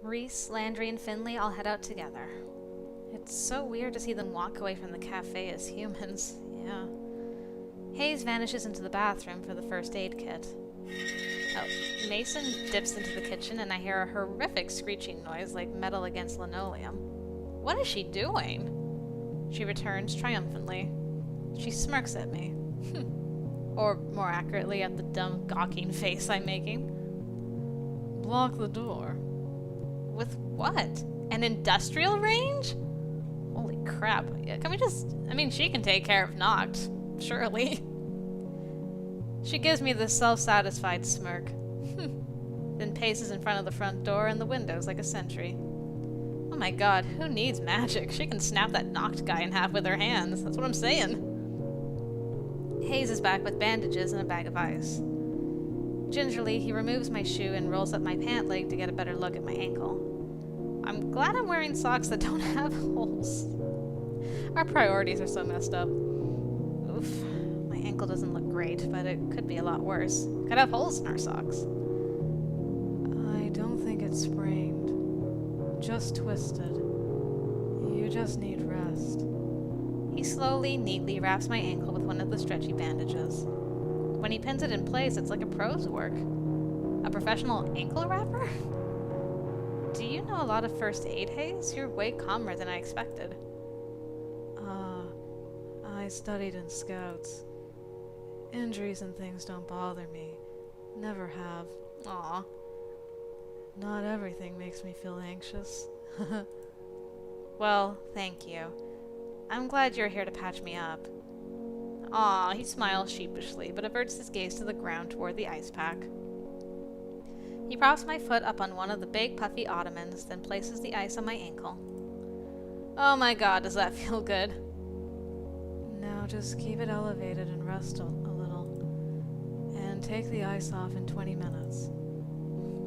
Reese, Landry, and Finley all head out together. It's so weird to see them walk away from the cafe as humans. Yeah. Hayes vanishes into the bathroom for the first aid kit. Oh, Mason dips into the kitchen and I hear a horrific screeching noise like metal against linoleum. What is she doing? She returns triumphantly. She smirks at me. Or more accurately, at the dumb, gawking face I'm making. Block the door. With what? An industrial range? Holy crap. Can we just... I mean, she can take care of Noct. Surely. She gives me this self-satisfied smirk. Then paces in front of the front door and the windows like a sentry. Oh my god, who needs magic? She can snap that Noct guy in half with her hands. That's what I'm saying. Hayes is back with bandages and a bag of ice. Gingerly, he removes my shoe and rolls up my pant leg to get a better look at my ankle. I'm glad I'm wearing socks that don't have holes. Our priorities are so messed up. Oof. My ankle doesn't look great, but it could be a lot worse. Could have holes in our socks. I don't think it's sprained. Just twisted. You just need rest. He slowly, neatly wraps my ankle with one of the stretchy bandages. When he pins it in place, it's like a pro's work. A professional ankle wrapper? Do you know a lot of first aid, Hayes? You're way calmer than I expected. I studied in Scouts. Injuries and things don't bother me. Never have. Aw. Not everything makes me feel anxious. Well, thank you. I'm glad you're here to patch me up. Aw, he smiles sheepishly, but averts his gaze to the ground toward the ice pack. He props my foot up on one of the big puffy ottomans, then places the ice on my ankle. Oh my god, does that feel good? Now just keep it elevated and rest a little. And take the ice off in 20 minutes.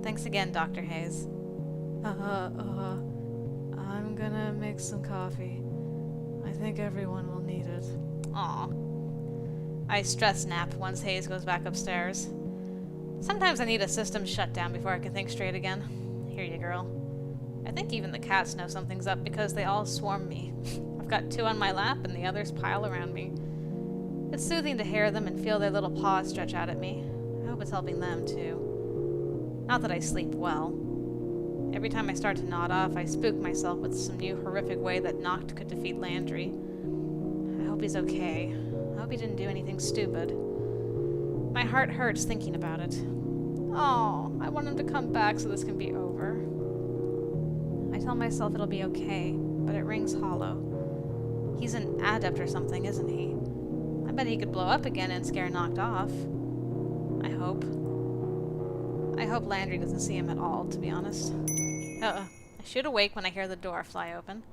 Thanks again, Dr. Hayes. I'm gonna make some coffee. I think everyone will need it. Aw. I stress nap once Hayes goes back upstairs. Sometimes I need a system shutdown before I can think straight again. Here you, girl. I think even the cats know something's up because they all swarm me. I've got 2 on my lap and the others pile around me. It's soothing to hear them and feel their little paws stretch out at me. I hope it's helping them, too. Not that I sleep well. Every time I start to nod off, I spook myself with some new horrific way that Noct could defeat Landry. I hope he's okay. I hope he didn't do anything stupid. My heart hurts thinking about it. Oh, I want him to come back so this can be over. I tell myself it'll be okay, but it rings hollow. He's an adept or something, isn't he? I bet he could blow up again and scare Noct off. I hope. I hope Landry doesn't see him at all, to be honest. I should awake when I hear the door fly open.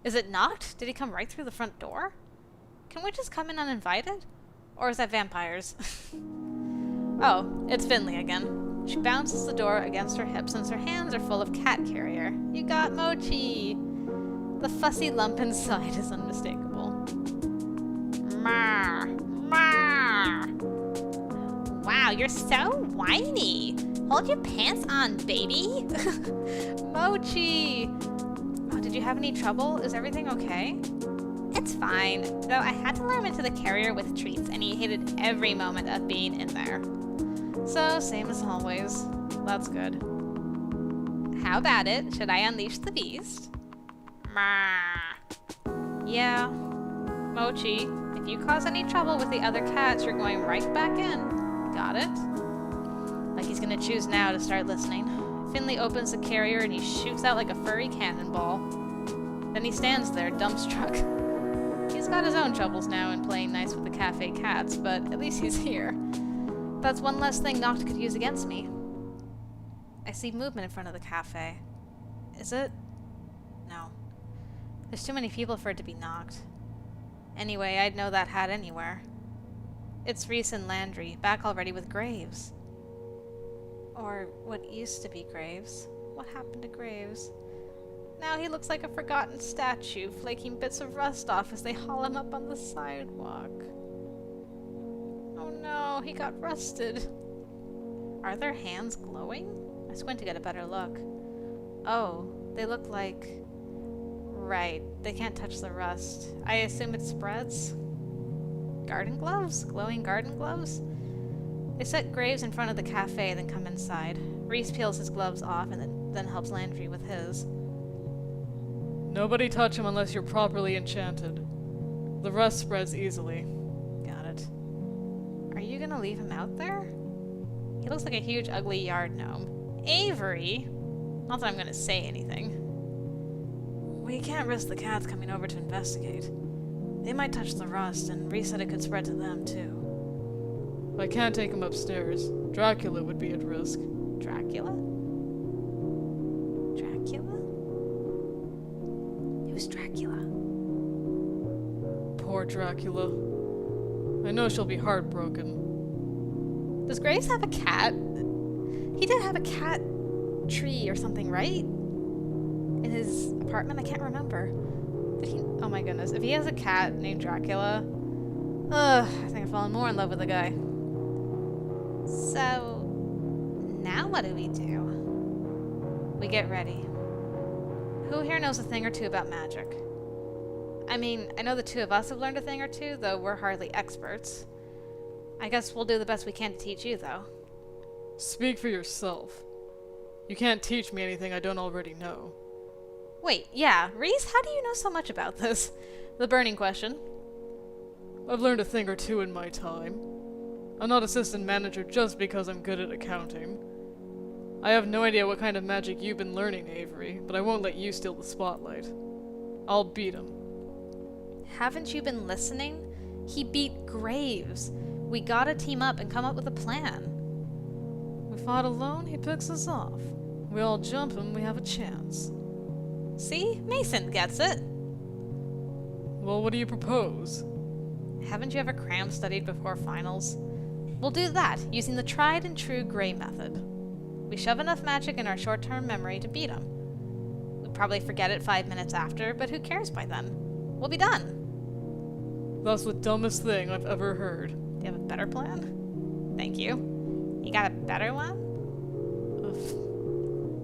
Is it Noct? Did he come right through the front door? Can we just come in uninvited? Or is that vampires? Oh, it's Finley again. She bounces the door against her hips since her hands are full of cat carrier. You got Mochi! The fussy lump inside is unmistakable. Marr! Marr! Wow, you're so whiny! Hold your pants on, baby! Mochi! Oh, did you have any trouble? Is everything okay? It's fine, though I had to lure him into the carrier with treats, and he hated every moment of being in there. So, same as always. That's good. How about it? Should I unleash the beast? Yeah. Mochi, if you cause any trouble with the other cats, you're going right back in. Got it? Like he's gonna choose now to start listening. Finley opens the carrier and he shoots out like a furry cannonball. Then he stands there, dumbstruck. He's got his own troubles now in playing nice with the cafe cats, but at least he's here. That's one less thing Noct could use against me. I see movement in front of the cafe. Is it? No. There's too many people for it to be Noct. Anyway, I'd know that hat anywhere. It's Reese and Landry, back already with Graves. Or what used to be Graves. What happened to Graves? Now he looks like a forgotten statue, flaking bits of rust off as they haul him up on the sidewalk. Oh no, he got rusted. Are their hands glowing? I squint to get a better look. Oh, they look like... Right, they can't touch the rust. I assume it spreads? Garden gloves? Glowing garden gloves? They set Graves in front of the cafe, then come inside. Reese peels his gloves off and then helps Landry with his. Nobody touch him unless you're properly enchanted. The rust spreads easily. Got it. Are you gonna leave him out there? He looks like a huge, ugly yard gnome. Avery? Not that I'm gonna say anything. We can't risk the cats coming over to investigate. They might touch the rust, and Reese said it could spread to them, too. I can't take him upstairs. Dracula would be at risk. Dracula? Dracula? Who's Dracula? Poor Dracula. I know she'll be heartbroken. Does Graves have a cat? He did have a cat tree or something, right? In his apartment? I can't remember. Did he? Oh my goodness. If he has a cat named Dracula, I think I've fallen more in love with the guy. So, now what do? We get ready. Who here knows a thing or two about magic? I mean, I know the two of us have learned a thing or two, though we're hardly experts. I guess we'll do the best we can to teach you, though. Speak for yourself. You can't teach me anything I don't already know. Wait, yeah, Reese, how do you know so much about this? The burning question. I've learned a thing or two in my time. I'm not assistant manager just because I'm good at accounting. I have no idea what kind of magic you've been learning, Avery, but I won't let you steal the spotlight. I'll beat him. Haven't you been listening? He beat Graves. We gotta team up and come up with a plan. We fought alone, he picks us off. We all jump him, we have a chance. See? Mason gets it. Well, what do you propose? Haven't you ever cram studied before finals? We'll do that, using the tried and true Grey method. We shove enough magic in our short-term memory to beat him. We'll probably forget it 5 minutes after, but who cares by then? We'll be done. That's the dumbest thing I've ever heard. Do you have a better plan? Thank you. You got a better one?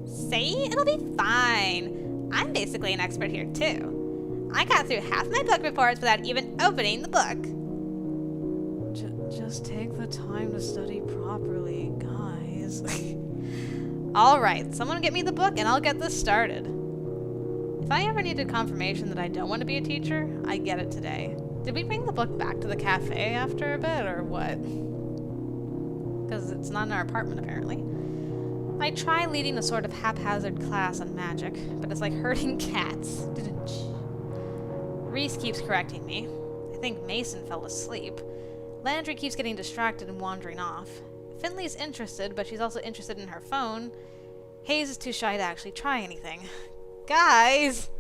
See? It'll be fine. I'm basically an expert here, too. I got through half my book reports without even opening the book. Just take the time to study properly, guys. Alright, someone get me the book and I'll get this started. If I ever needed confirmation that I don't want to be a teacher, I get it today. Did we bring the book back to the cafe after a bit, or what? Because it's not in our apartment, apparently. I try leading a sort of haphazard class on magic, but it's like herding cats. Reese keeps correcting me. I think Mason fell asleep. Landry keeps getting distracted and wandering off. Finley's interested, but she's also interested in her phone. Hayes is too shy to actually try anything. Guys!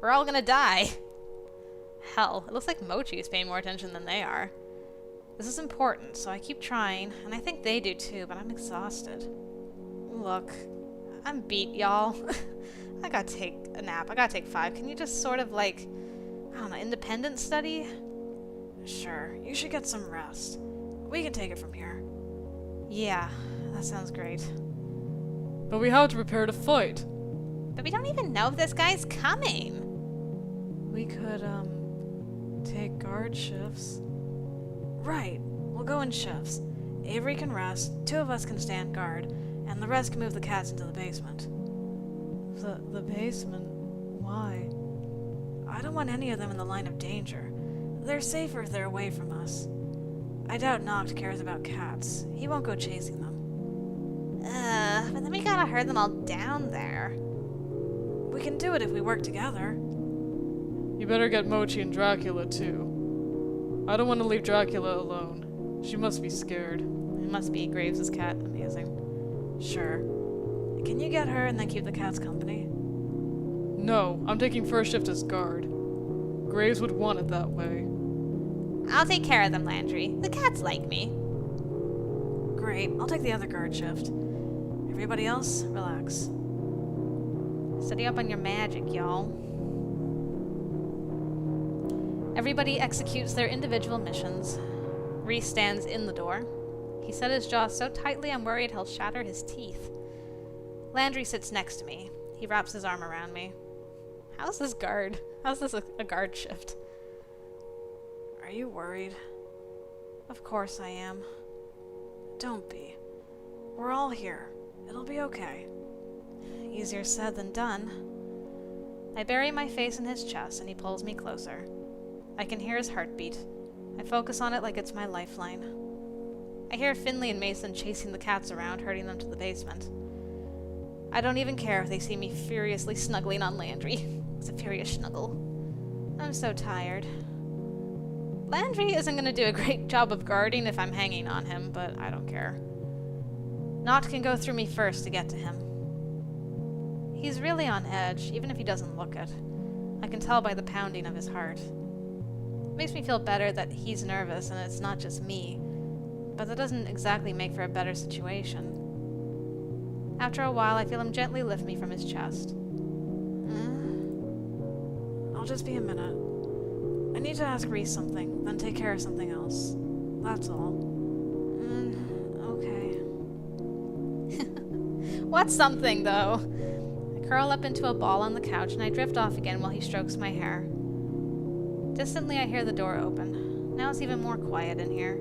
We're all gonna die. Hell, it looks like Mochi is paying more attention than they are. This is important, so I keep trying, and I think they do too, but I'm exhausted. Look, I'm beat, y'all. I gotta take a nap. I gotta take 5. Can you just sort of like, I don't know, independent study? Sure, you should get some rest. We can take it from here. Yeah, that sounds great. But we have to prepare to fight. But we don't even know if this guy's coming. We could, take guard shifts. Right, we'll go in shifts. Avery can rest, 2 of us can stand guard, and the rest can move the cats into the basement. The basement? Why? I don't want any of them in the line of danger. They're safer if they're away from us. I doubt Noct cares about cats. He won't go chasing them. But then we gotta herd them all down there. We can do it if we work together. You better get Mochi and Dracula, too. I don't want to leave Dracula alone. She must be scared. It must be Graves' cat. Amazing. Sure. Can you get her and then keep the cats company? No, I'm taking first shift as guard. Graves would want it that way. I'll take care of them, Landry. The cats like me. Great. I'll take the other guard shift. Everybody else, relax. Study up on your magic, y'all. Everybody executes their individual missions. Reese stands in the door. He set his jaw so tightly I'm worried he'll shatter his teeth. Landry sits next to me. He wraps his arm around me. How's this guard? How's this a guard shift? Are you worried? Of course I am. Don't be. We're all here. It'll be okay. Easier said than done. I bury my face in his chest and he pulls me closer. I can hear his heartbeat. I focus on it like it's my lifeline. I hear Finley and Mason chasing the cats around, herding them to the basement. I don't even care if they see me furiously snuggling on Landry. It's a furious snuggle. I'm so tired. Landry isn't going to do a great job of guarding if I'm hanging on him, but I don't care. Noct can go through me first to get to him. He's really on edge, even if he doesn't look it. I can tell by the pounding of his heart. It makes me feel better that he's nervous and it's not just me, but that doesn't exactly make for a better situation. After a while, I feel him gently lift me from his chest. I'll just be a minute. I need to ask Reese something, then take care of something else. That's all. Okay. What's something, though? I curl up into a ball on the couch and I drift off again while he strokes my hair. Distantly, I hear the door open. Now it's even more quiet in here.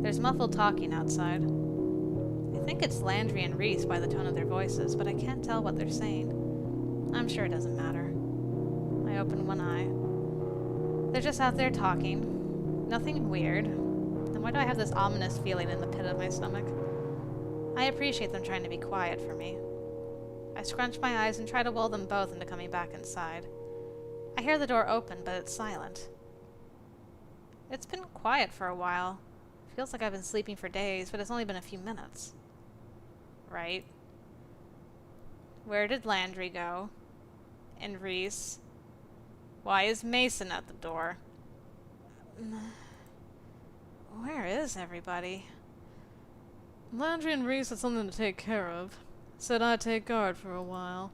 There's muffled talking outside. I think it's Landry and Reese by the tone of their voices, but I can't tell what they're saying. I'm sure it doesn't matter. I open one eye. They're just out there talking. Nothing weird. Then why do I have this ominous feeling in the pit of my stomach? I appreciate them trying to be quiet for me. I scrunch my eyes and try to will them both into coming back inside. I hear the door open, but it's silent. It's been quiet for a while. Feels like I've been sleeping for days, but it's only been a few minutes. Right? Where did Landry go? And Reese? Why is Mason at the door? Where is everybody? Landry and Reese had something to take care of. Said I'd take guard for a while.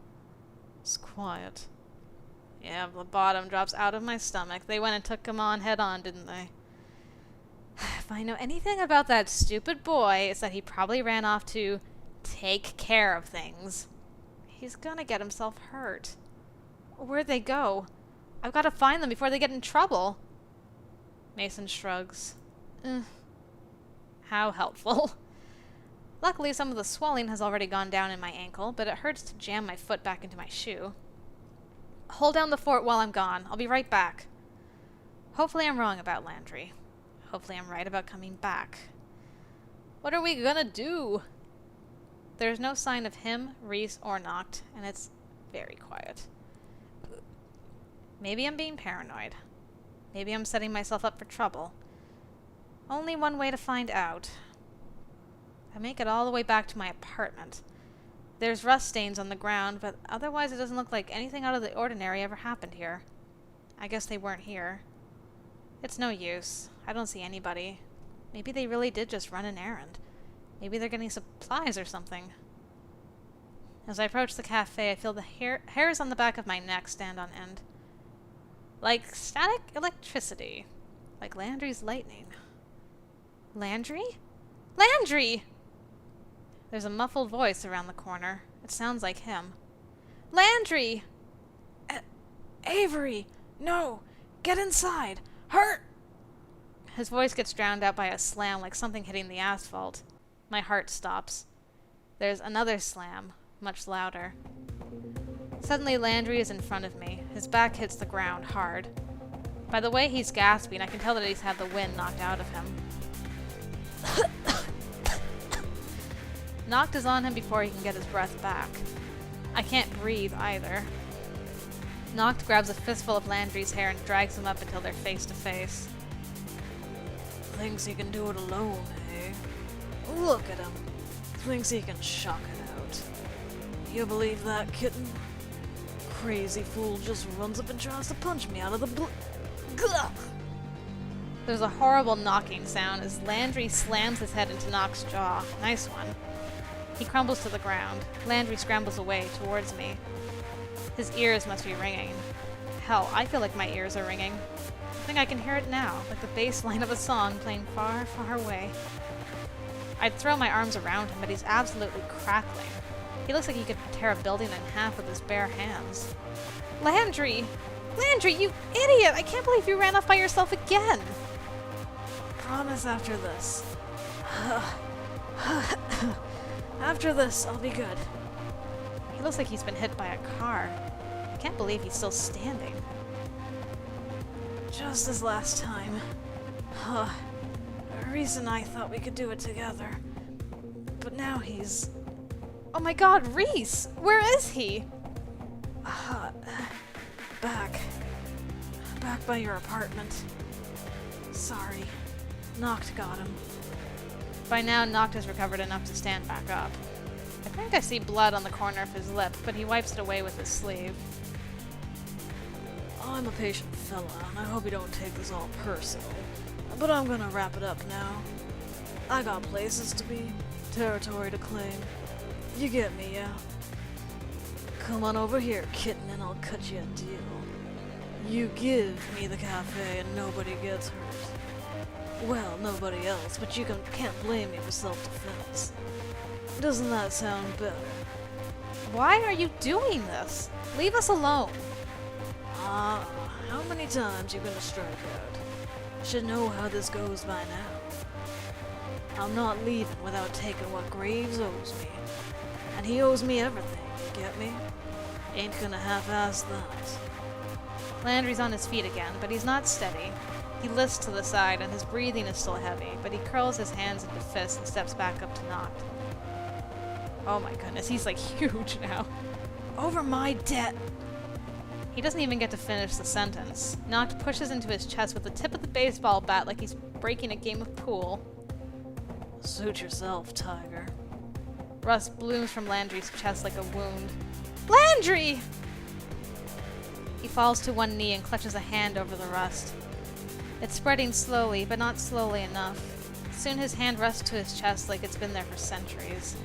It's quiet. Yeah, the bottom drops out of my stomach. They went and took him on head on, didn't they? If I know anything about that stupid boy, it's that he probably ran off to take care of things. He's gonna get himself hurt. Where'd they go? I've got to find them before they get in trouble. Mason shrugs. How helpful. Luckily, some of the swelling has already gone down in my ankle, but it hurts to jam my foot back into my shoe. Hold down the fort while I'm gone. I'll be right back. Hopefully I'm wrong about Landry. Hopefully I'm right about coming back. What are we gonna do? There's no sign of him, Reese, or Noct, and it's very quiet. Maybe I'm being paranoid. Maybe I'm setting myself up for trouble. Only one way to find out. I make it all the way back to my apartment. There's rust stains on the ground, but otherwise it doesn't look like anything out of the ordinary ever happened here. I guess they weren't here. It's no use. I don't see anybody. Maybe they really did just run an errand. Maybe they're getting supplies or something. As I approach the cafe, I feel the hairs on the back of my neck stand on end. Like static electricity. Like Landry's lightning. Landry? Landry! There's a muffled voice around the corner. It sounds like him. Landry! Avery! No! Get inside! Hurt! His voice gets drowned out by a slam like something hitting the asphalt. My heart stops. There's another slam, much louder. Suddenly Landry is in front of me. His back hits the ground hard. By the way he's gasping, I can tell that he's had the wind knocked out of him. Noct is on him before he can get his breath back. I can't breathe either. Noct grabs a fistful of Landry's hair and drags him up until they're face to face. Thinks he can do it alone, eh? Look at him. Thinks he can shock it out. You believe that, kitten? Crazy fool just runs up and tries to punch me out of the blue. Gah! There's a horrible knocking sound as Landry slams his head into Noct's jaw. Nice one. He crumbles to the ground. Landry scrambles away towards me. His ears must be ringing. Hell, I feel like my ears are ringing. I think I can hear it now, like the bass line of a song playing far, far away. I'd throw my arms around him, but he's absolutely crackling. He looks like he could tear a building in half with his bare hands. Landry! Landry, you idiot! I can't believe you ran off by yourself again! Promise after this. After this, I'll be good. He looks like he's been hit by a car. I can't believe he's still standing. Just as last time. Reese and I thought we could do it together. But now he's... Oh my god, Reese! Where is he? Back by your apartment. Sorry. Noct got him. By now, Noct has recovered enough to stand back up. I think I see blood on the corner of his lip, but he wipes it away with his sleeve. I'm a patient fella, and I hope you don't take this all personal. But I'm gonna wrap it up now. I got places to be, territory to claim. You get me, yeah? Come on over here, kitten, and I'll cut you a deal. You give me the cafe and nobody gets hurt. Well, nobody else, but you can't blame me for self-defense. Doesn't that sound better? Why are you doing this? Leave us alone. How many times you gonna strike out? Should know how this goes by now. I'm not leaving without taking what Graves owes me. And he owes me everything, you get me? Ain't gonna half-ass that. Landry's on his feet again, but he's not steady. He lifts to the side, and his breathing is still heavy, but he curls his hands into fists and steps back up to Noct. Oh my goodness, he's like huge now. Over my debt! He doesn't even get to finish the sentence. Noct pushes into his chest with the tip of the baseball bat like he's breaking a game of pool. Suit yourself, tiger. Rust blooms from Landry's chest like a wound. Landry! He falls to one knee and clutches a hand over the rust. It's spreading slowly, but not slowly enough. Soon his hand rests to his chest like it's been there for centuries.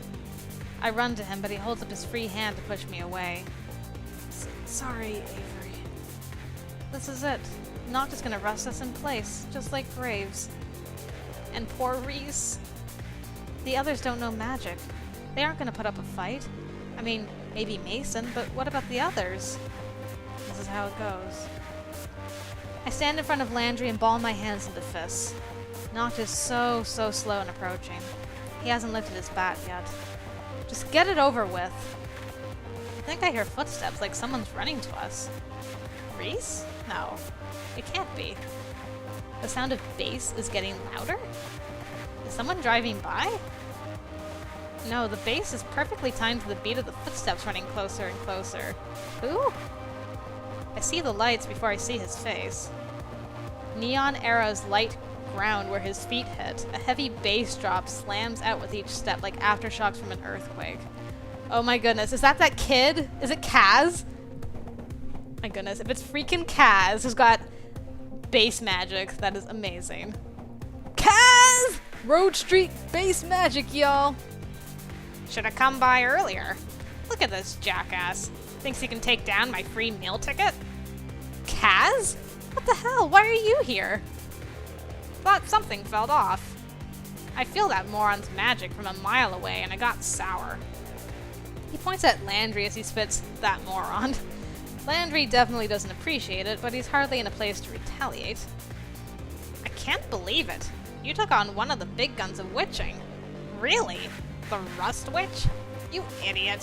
I run to him, but he holds up his free hand to push me away. Sorry, Avery. This is it. Noct is gonna rust us in place, just like Graves. And poor Reese. The others don't know magic. They aren't gonna put up a fight. I mean, maybe Mason, but what about the others? This is how it goes. I stand in front of Landry and ball my hands into fists. Noct is so slow in approaching. He hasn't lifted his bat yet. Just get it over with. I think I hear footsteps, like someone's running to us. Reese? No. It can't be. The sound of bass is getting louder? Is someone driving by? No, the bass is perfectly timed to the beat of the footsteps running closer and closer. Who? I see the lights before I see his face. Neon arrows light ground where his feet hit. A heavy bass drop slams out with each step like aftershocks from an earthquake. Oh my goodness, is that kid? Is it Kaz? My goodness, if it's freaking Kaz who's got bass magic, that is amazing. Kaz! Road Street bass magic, y'all! Should have come by earlier. Look at this jackass. Thinks he can take down my free meal ticket? Kaz? What the hell? Why are you here? Thought something fell off. I feel that moron's magic from a mile away and I got sour. He points at Landry as he spits that moron. Landry definitely doesn't appreciate it, but he's hardly in a place to retaliate. I can't believe it. You took on one of the big guns of witching. Really? The Rust Witch? You idiot.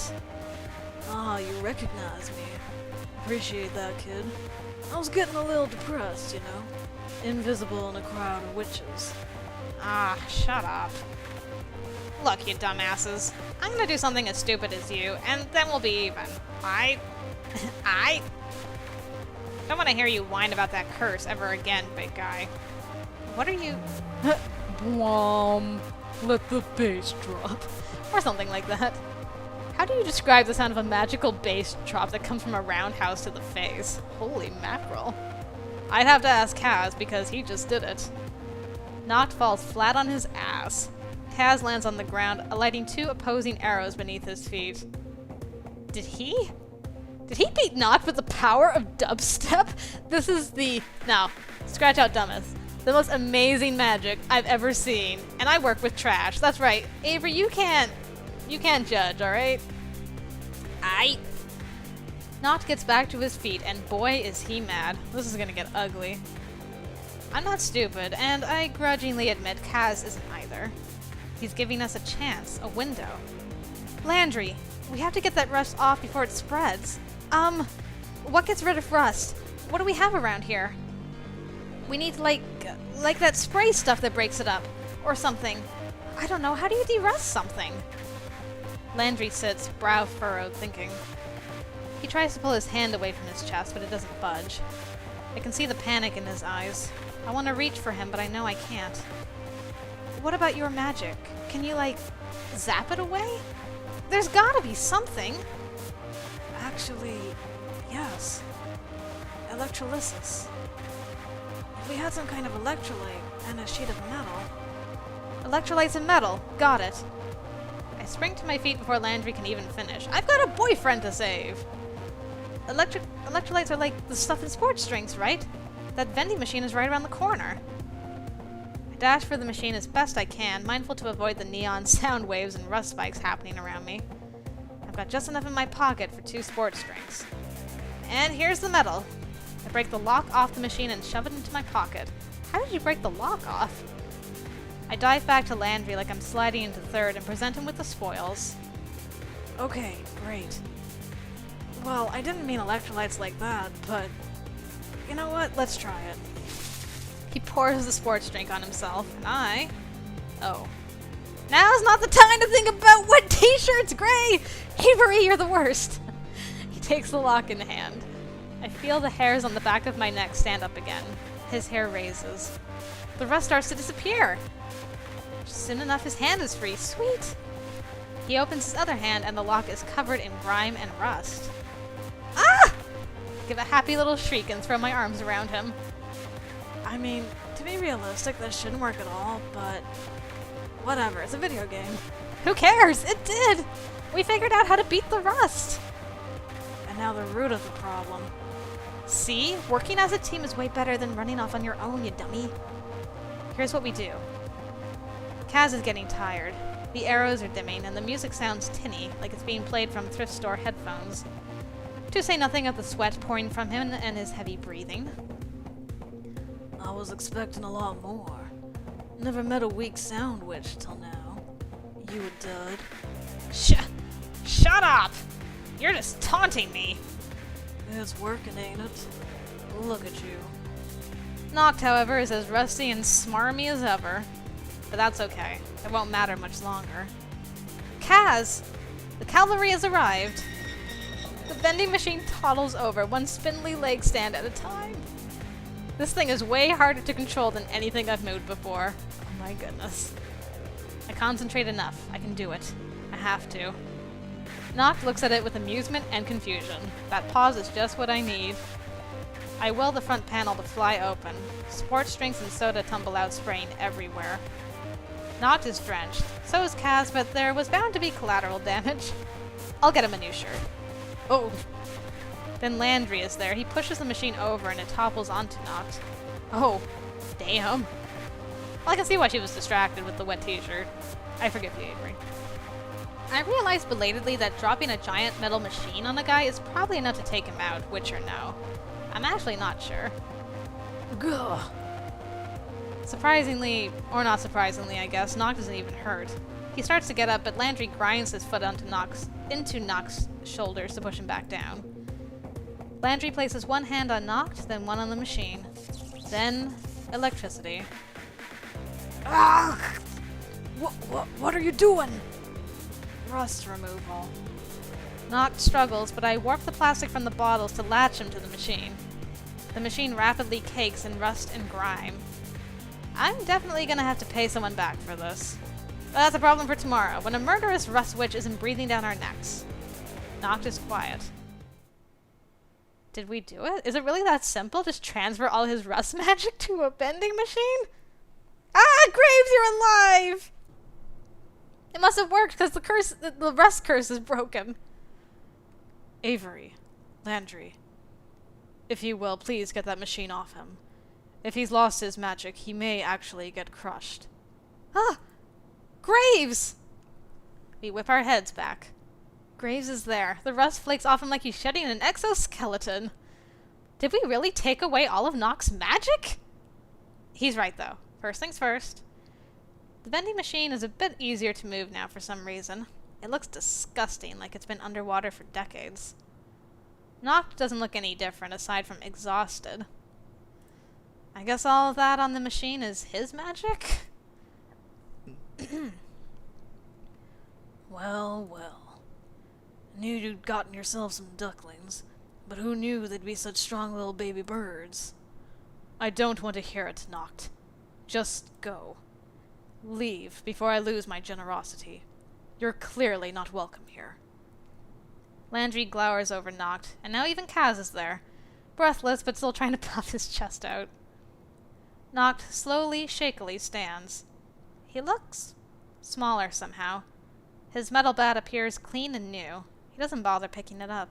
You recognize me. Appreciate that, kid. I was getting a little depressed, you know? Invisible in a crowd of witches. Shut up. Look, you dumbasses. I'm gonna do something as stupid as you, and then we'll be even. I don't want to hear you whine about that curse ever again, big guy. What are you... Blom. Let the bass drop. Or something like that. How do you describe the sound of a magical bass drop that comes from a roundhouse to the face? Holy mackerel. I'd have to ask Kaz because he just did it. Noct falls flat on his ass. Kaz lands on the ground, alighting two opposing arrows beneath his feet. Did he beat Noct with the power of dubstep? This is no, scratch out dumbest. The most amazing magic I've ever seen. And I work with trash. That's right. Avery, you can't judge, alright? die! Noct gets back to his feet, and boy is he mad. This is gonna get ugly. I'm not stupid, and I grudgingly admit Kaz isn't either. He's giving us a chance, a window. Landry, we have to get that rust off before it spreads. What gets rid of rust? What do we have around here? We need, like that spray stuff that breaks it up. Or something. I don't know, how do you de-rust something? Landry sits, brow furrowed, thinking. He tries to pull his hand away from his chest, but it doesn't budge. I can see the panic in his eyes. I want to reach for him, but I know I can't. What about your magic? Can you, like, zap it away? There's gotta be something! Actually, yes. Electrolysis. If we had some kind of electrolyte and a sheet of metal... Electrolytes and metal. Got it. I spring to my feet before Landry can even finish. I've got a boyfriend to save! Electrolytes are like the stuff in sports drinks, right? That vending machine is right around the corner. I dash for the machine as best I can, mindful to avoid the neon sound waves and rust spikes happening around me. I've got just enough in my pocket for 2 sports drinks. And here's the metal. I break the lock off the machine and shove it into my pocket. How did you break the lock off? I dive back to Landry like I'm sliding into third and present him with the spoils. Okay, great. Well, I didn't mean electrolytes like that, but... You know what? Let's try it. He pours the sports drink on himself, and Oh. Now's not the time to think about wet t-shirts, Grey! Avery, you're the worst! He takes the lock in hand. I feel the hairs on the back of my neck stand up again. His hair raises. The rust starts to disappear. Soon enough, his hand is free. Sweet! He opens his other hand, and the lock is covered in grime and rust. Ah! Give a happy little shriek and throw my arms around him. I mean, to be realistic, this shouldn't work at all, but... Whatever, it's a video game. Who cares? It did! We figured out how to beat the rust! And now the root of the problem. See? Working as a team is way better than running off on your own, you dummy. Here's what we do. Kaz is getting tired. The arrows are dimming, and the music sounds tinny, like it's being played from thrift store headphones. To say nothing of the sweat pouring from him and his heavy breathing. I was expecting a lot more. Never met a weak sound witch till now. You a dud. Shut up! You're just taunting me! It's working, ain't it? Look at you. Noct, however, is as rusty and smarmy as ever. But that's okay. It won't matter much longer. Kaz! The cavalry has arrived! The vending machine toddles over, one spindly leg stand at a time. This thing is way harder to control than anything I've moved before. Oh my goodness. I concentrate enough. I can do it. I have to. Noct looks at it with amusement and confusion. That pause is just what I need. I will the front panel to fly open. Sports drinks and soda tumble out, spraying everywhere. Noct is drenched. So is Kaz, but there was bound to be collateral damage. I'll get him a new shirt. Oh. Then Landry is there. He pushes the machine over and it topples onto Noct. Oh. Damn. Well, I can see why she was distracted with the wet t-shirt. I forgive you, Avery. I realized belatedly that dropping a giant metal machine on a guy is probably enough to take him out, witch or no. I'm actually not sure. Gah. Surprisingly, or not surprisingly, I guess, Noct isn't even hurt. He starts to get up, but Landry grinds his foot into Noct's shoulders to push him back down. Landry places one hand on Noct, then one on the machine. Then, electricity. Ah! What are you doing? Rust removal. Noct struggles, but I warp the plastic from the bottles to latch him to the machine. The machine rapidly cakes in rust and grime. I'm definitely gonna have to pay someone back for this. But that's a problem for tomorrow, when a murderous rust witch isn't breathing down our necks. Noct is quiet. Did we do it? Is it really that simple? Just transfer all his rust magic to a bending machine? Ah, Graves, you're alive! It must have worked because the rust curse is broken. Avery. Landry. If you will, please get that machine off him. If he's lost his magic, he may actually get crushed. Ah! Graves! We whip our heads back. Graves is there. The rust flakes off him like he's shedding an exoskeleton. Did we really take away all of Nock's magic? He's right, though. First things first. The vending machine is a bit easier to move now for some reason. It looks disgusting, like it's been underwater for decades. Nock doesn't look any different, aside from exhausted. I guess all of that on the machine is his magic? Well, well. Knew you'd gotten yourself some ducklings, but who knew they'd be such strong little baby birds? I don't want to hear it, Noct. Just go. Leave before I lose my generosity. You're clearly not welcome here. Landry glowers over Noct, and now even Kaz is there, breathless but still trying to puff his chest out. Noct slowly, shakily stands. He looks smaller somehow. His metal bat appears clean and new. He doesn't bother picking it up.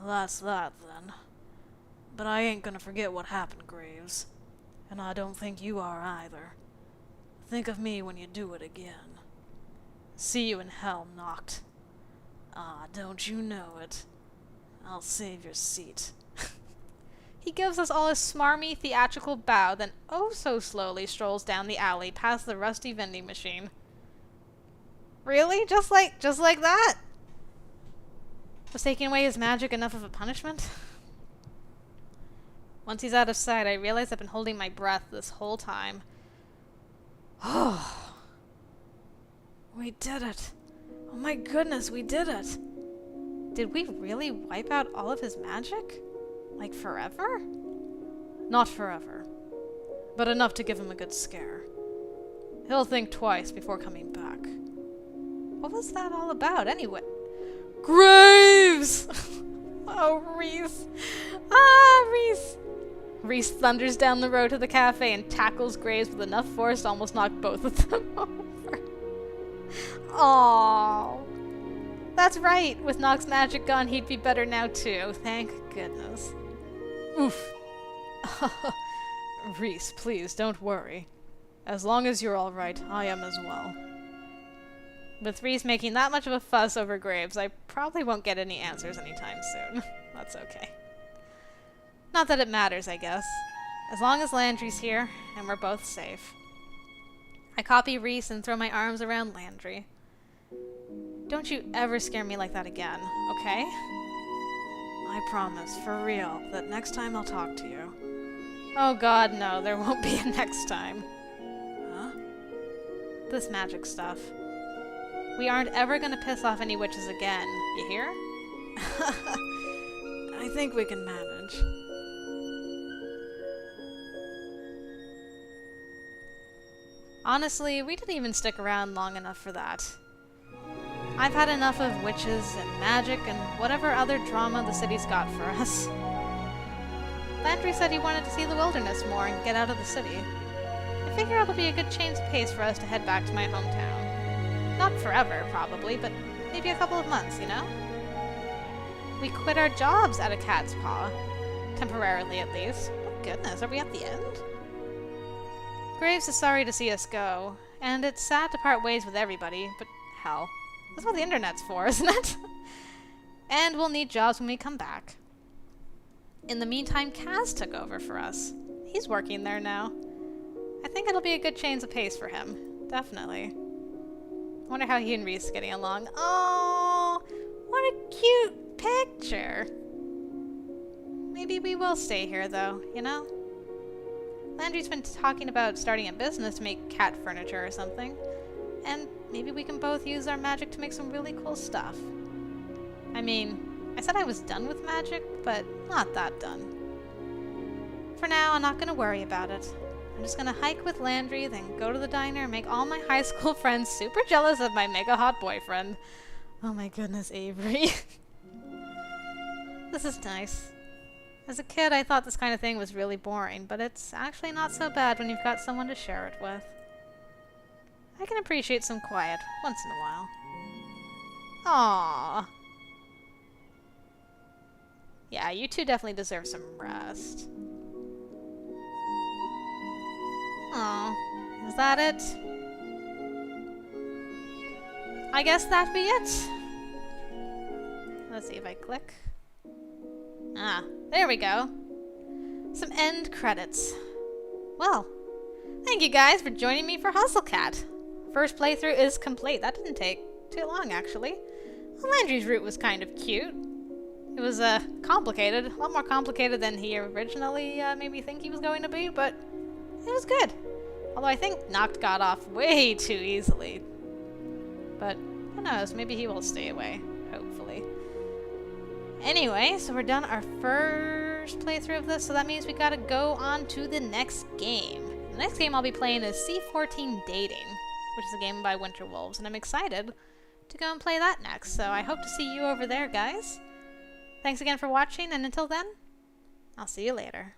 That's that, then. But I ain't gonna forget what happened, Graves. And I don't think you are either. Think of me when you do it again. See you in hell, Noct. Ah, don't you know it. I'll save your seat. He gives us all a smarmy, theatrical bow, then oh so slowly strolls down the alley past the rusty vending machine. Really? Just like that? Was taking away his magic enough of a punishment? Once he's out of sight, I realize I've been holding my breath this whole time. Oh, we did it. Oh my goodness, we did it. Did we really wipe out all of his magic? Like forever? Not forever, but enough to give him a good scare. He'll think twice before coming back. What was that all about, anyway? Graves! Oh, Reese. Ah, Reese! Reese thunders down the road to the cafe and tackles Graves with enough force to almost knock both of them over. Aww. That's right. With Nock's magic gone, he'd be better now, too. Thank goodness. Oof. Reese, please, don't worry. As long as you're all right, I am as well. With Reese making that much of a fuss over Graves, I probably won't get any answers anytime soon. That's okay. Not that it matters, I guess. As long as Landry's here, and we're both safe. I copy Reese and throw my arms around Landry. Don't you ever scare me like that again, okay? I promise, for real, that next time I'll talk to you. Oh god, no, there won't be a next time. Huh? This magic stuff. We aren't ever gonna piss off any witches again, you hear? I think we can manage. Honestly, we didn't even stick around long enough for that. I've had enough of witches and magic and whatever other drama the city's got for us. Landry said he wanted to see the wilderness more and get out of the city. I figure it'll be a good change of pace for us to head back to my hometown. Not forever, probably, but maybe a couple of months, you know? We quit our jobs at a cat's paw. Temporarily, at least. Oh goodness, are we at the end? Graves is sorry to see us go, and it's sad to part ways with everybody, but hell, that's what the internet's for, isn't it? And we'll need jobs when we come back. In the meantime, Kaz took over for us. He's working there now. I think it'll be a good change of pace for him. Definitely. I wonder how he and Reese are getting along. Oh, what a cute picture. Maybe we will stay here, though, you know? Landry's been talking about starting a business to make cat furniture or something. And maybe we can both use our magic to make some really cool stuff. I mean, I said I was done with magic, but not that done. For now, I'm not going to worry about it. I'm just going to hike with Landry, then go to the diner and make all my high school friends super jealous of my mega hot boyfriend. Oh my goodness, Avery. This is nice. As a kid, I thought this kind of thing was really boring, but it's actually not so bad when you've got someone to share it with. I can appreciate some quiet once in a while. Aww. Yeah, you two definitely deserve some rest. Aw, is that it? I guess that'd be it. Let's see if I click. Ah, there we go. Some end credits. Well, thank you guys for joining me for Hustlecat. First playthrough is complete. That didn't take too long, actually. Landry's route was kind of cute. It was complicated, a lot more complicated than he originally made me think he was going to be, but it was good. Although I think Noct got off way too easily. But who knows, maybe he will stay away, hopefully. Anyway, so we're done our first playthrough of this, so that means we gotta go on to the next game. The next game I'll be playing is C14 Dating, which is a game by Winter Wolves, and I'm excited to go and play that next, so I hope to see you over there, guys. Thanks again for watching, and until then, I'll see you later.